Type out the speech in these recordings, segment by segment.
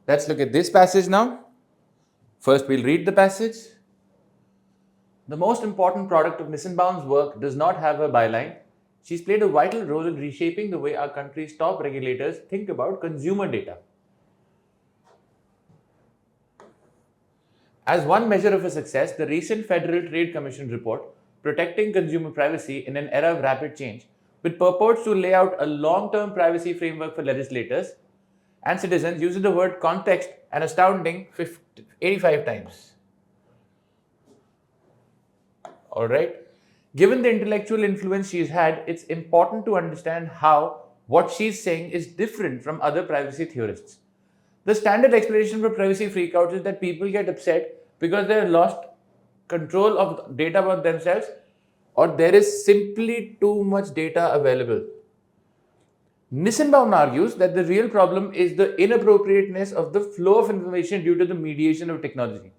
Let's look at this passage now. First, we'll read the passage. The most important product of Nissenbaum's work does not have a byline. She's played a vital role in reshaping the way our country's top regulators think about consumer data. As one measure of a success, the recent Federal Trade Commission report, Protecting Consumer Privacy in an Era of Rapid Change, which purports to lay out a long-term privacy framework for legislators and citizens, uses the word context an astounding 85 times. Alright? Given the intellectual influence she's had, it's important to understand how what she's saying is different from other privacy theorists. The standard explanation for privacy freakouts is that people get upset because they've lost control of data about themselves, or there is simply too much data available. Nissenbaum argues that the real problem is the inappropriateness of the flow of information due to the mediation of technology.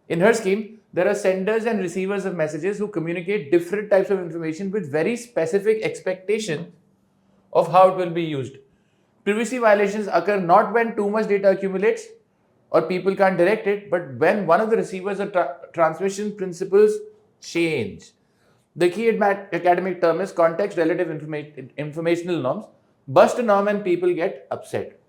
In her scheme, there are senders and receivers of messages who communicate different types of information with very specific expectations of how it will be used. Privacy violations occur not when too much data accumulates or people can't direct it, but when one of the receivers or transmission principles change. The key academic term is context-relative informational norms. Bust a norm and people get upset.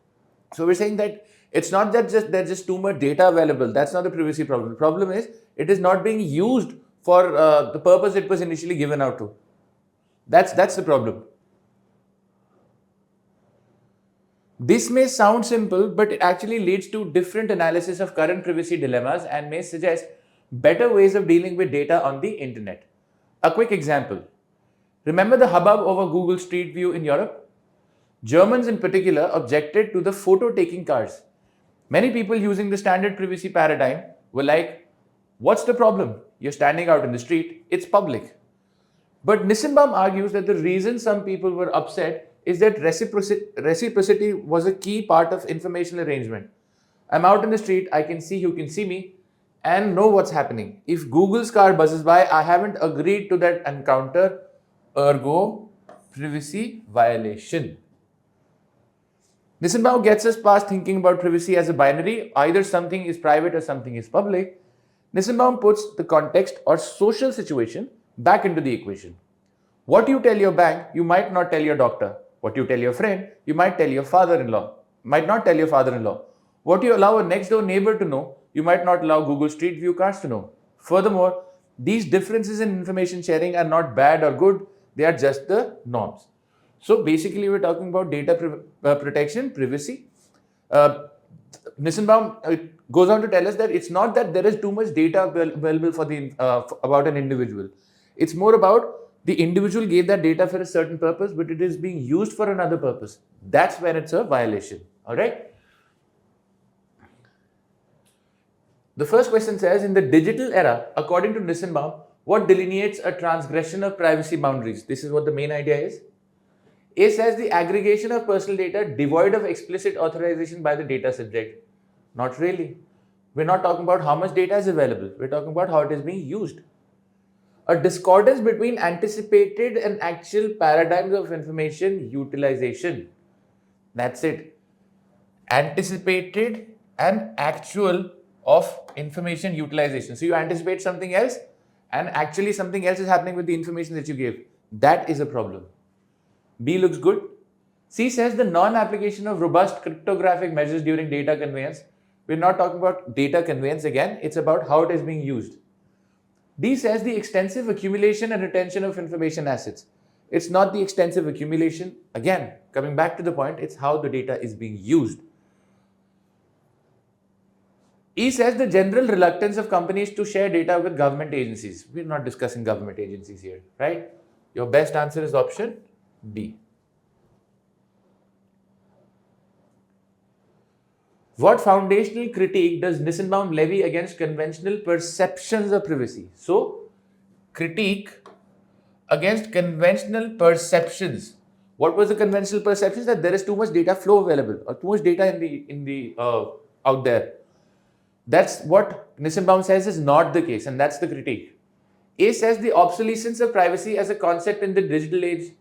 So we're saying that it's not that there's just too much data available. That's not the privacy problem. The problem is it is not being used for the purpose it was initially given out to. That's the problem. This may sound simple, but it actually leads to different analysis of current privacy dilemmas and may suggest better ways of dealing with data on the internet. A quick example. Remember the hubbub over Google Street View in Europe? Germans in particular objected to the photo-taking cars. Many people using the standard privacy paradigm were like, what's the problem? You're standing out in the street, it's public. But Nissenbaum argues that the reason some people were upset is that reciprocity was a key part of informational arrangement. I'm out in the street, I can see you can see me and know what's happening. If Google's car buzzes by, I haven't agreed to that encounter, ergo privacy violation. Nissenbaum gets us past thinking about privacy as a binary, either something is private or something is public. Nissenbaum puts the context or social situation back into the equation. What you tell your bank, you might not tell your doctor. What you tell your friend, you might tell your father-in-law. Might not tell your father-in-law. What you allow a next-door neighbor to know, you might not allow Google Street View cars to know. Furthermore, these differences in information sharing are not bad or good, they are just the norms. So basically, we're talking about data protection, privacy. Nissenbaum goes on to tell us that it's not that there is too much data available for about an individual. It's more about the individual gave that data for a certain purpose, but it is being used for another purpose. That's when it's a violation. All right. The first question says, in the digital era, according to Nissenbaum, what delineates a transgression of privacy boundaries? This is what the main idea is. A says the aggregation of personal data devoid of explicit authorization by the data subject. Not really. We're not talking about how much data is available. We're talking about how it is being used. A discordance between anticipated and actual paradigms of information utilization. That's it. Anticipated and actual of information utilization. So you anticipate something else and actually something else is happening with the information that you gave. That is a problem. B looks good. C says the non-application of robust cryptographic measures during data conveyance. We're not talking about data conveyance again. It's about how it is being used. D says the extensive accumulation and retention of information assets. It's not the extensive accumulation. Again, coming back to the point, it's how the data is being used. E says the general reluctance of companies to share data with government agencies. We're not discussing government agencies here, right? Your best answer is option D. What foundational critique does Nissenbaum levy against conventional perceptions of privacy? So, critique against conventional perceptions. What was the conventional perceptions? That there is too much data flow available or too much data out there. That's what Nissenbaum says is not the case, and that's the critique. A says the obsolescence of privacy as a concept in the digital age.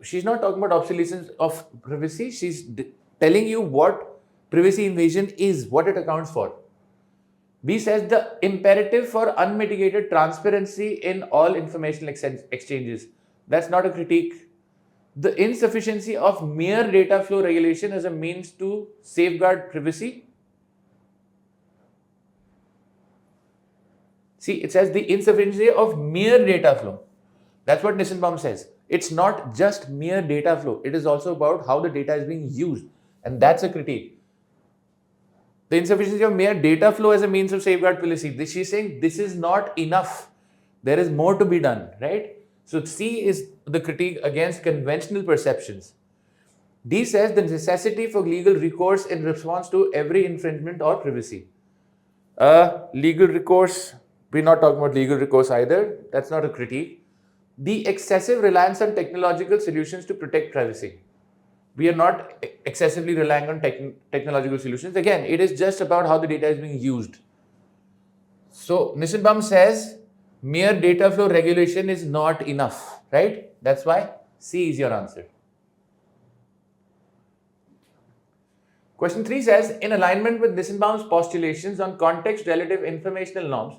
She's not talking about obsolescence of privacy. She's telling you what privacy invasion is, what it accounts for. B says the imperative for unmitigated transparency in all informational exchanges. That's not a critique. The insufficiency of mere data flow regulation as a means to safeguard privacy. See, it says the insufficiency of mere data flow. That's what Nissenbaum says. It's not just mere data flow. It is also about how the data is being used. And that's a critique. The insufficiency of mere data flow as a means of safeguard privacy. She's saying this is not enough. There is more to be done, right? So C is the critique against conventional perceptions. D says the necessity for legal recourse in response to every infringement or privacy. Legal recourse, we're not talking about legal recourse either. That's not a critique. The excessive reliance on technological solutions to protect privacy. We are not excessively relying on technological solutions. Again, it is just about how the data is being used. So Nissenbaum says mere data flow regulation is not enough, right? That's why C is your answer. Question 3 says, in alignment with Nissenbaum's postulations on context-relative informational norms,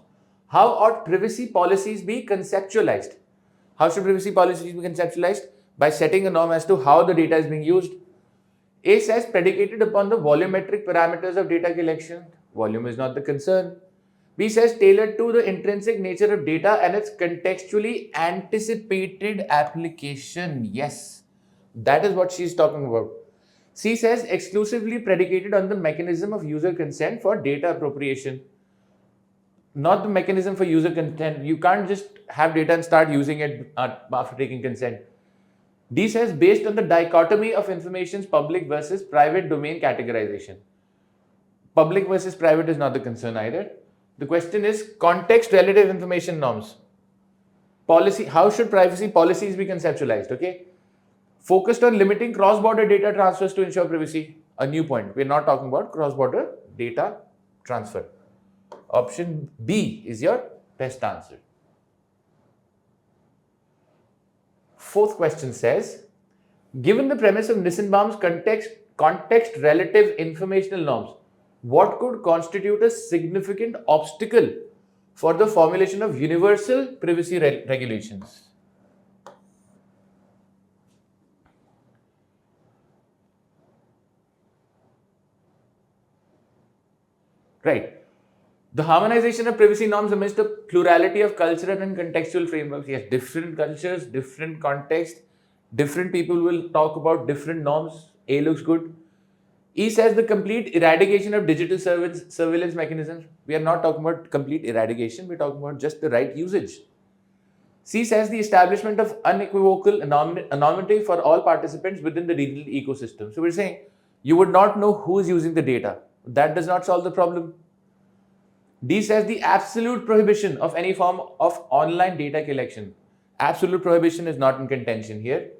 how ought privacy policies be conceptualized? How should privacy policies be conceptualized? By setting a norm as to how the data is being used. A says predicated upon the volumetric parameters of data collection. Volume is not the concern. B says tailored to the intrinsic nature of data and its contextually anticipated application. Yes, that is what she's talking about. C says exclusively predicated on the mechanism of user consent for data appropriation. Not the mechanism for user consent. You can't just have data and start using it after taking consent. D says based on the dichotomy of information's public versus private domain categorization. Public versus private is not the concern either. The question is context relative information norms. Policy, how should privacy policies be conceptualized? Okay. Focused on limiting cross-border data transfers to ensure privacy. A new point. We're not talking about cross-border data transfer. Option B is your best answer. Fourth question says, given the premise of Nissenbaum's context relative informational norms, what could constitute a significant obstacle for the formulation of universal privacy regulations? Right. The harmonization of privacy norms amidst a plurality of cultural and contextual frameworks. Yes, different cultures, different context, different people will talk about different norms. A looks good. E says the complete eradication of digital surveillance mechanisms. We are not talking about complete eradication, we're talking about just the right usage. C says the establishment of unequivocal anonymity for all participants within the digital ecosystem. So we're saying you would not know who is using the data. That does not solve the problem. D says the absolute prohibition of any form of online data collection. Absolute prohibition is not in contention here.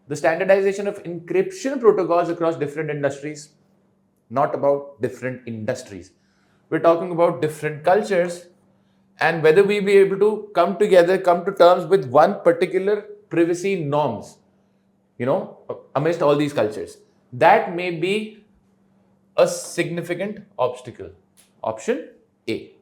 The standardization of encryption protocols across different industries, not about different industries. We're talking about different cultures and whether we be able to come together, come to terms with one particular privacy norms, amidst all these cultures. That may be a significant obstacle. Option A.